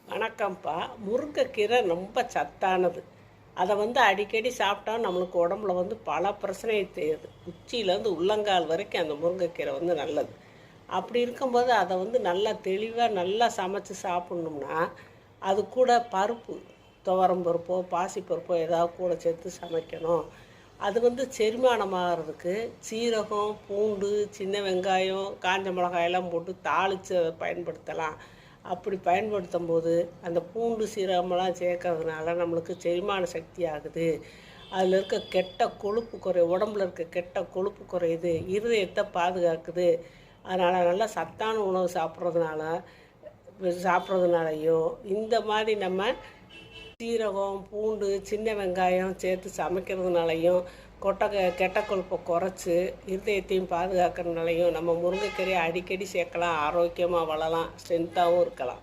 வணக்கம்ப்பா. முருங்கைக்கீரை ரொம்ப சத்தானது. அதை அடிக்கடி சாப்பிட்டா நம்மளுக்கு உடம்புல பல பிரச்சனையை செய்யுது. உச்சியிலேருந்து உள்ளங்கால் வரைக்கும் அந்த முருங்கைக்கீரை நல்லது. அப்படி இருக்கும்போது அதை நல்லா தெளிவாக நல்லா சமைச்சு சாப்பிட்ணும்னா, அது கூட பருப்பு, துவரம் பருப்போ பாசிப்பருப்போ ஏதாவது கூட சேர்த்து சமைக்கணும். அது செரிமானமாகறதுக்கு சீரகம், பூண்டு, சின்ன வெங்காயம், காஞ்ச மிளகாயெல்லாம் போட்டு தாளித்து அதை பயன்படுத்தலாம். அப்படி பயன்படுத்தும் போது அந்த பூண்டு சீரகமெல்லாம் சேர்க்கறதுனால நம்மளுக்கு செரிமான சக்தி ஆகுது. அதில் இருக்க கெட்ட கொழுப்பு உடம்புல இருக்க கெட்ட கொழுப்பு குறையுது, இருதயத்தை பாதுகாக்குது. அதனால் நல்லா சத்தான உணவு சாப்பிட்றதுனாலையும் இந்த மாதிரி நம்ம சீரகம், பூண்டு, சின்ன வெங்காயம் சேர்த்து சமைக்கிறதுனாலையும் கெட்ட கொழுப்பை குறைச்சி இருதயத்தையும் பாதுகாக்கிறதுனாலையும் நம்ம முருங்கைக்கீரையை அடிக்கடி சேர்க்கலாம். ஆரோக்கியமாக வளரலாம், ஸ்ட்ரென்த்தாகவும் இருக்கலாம்.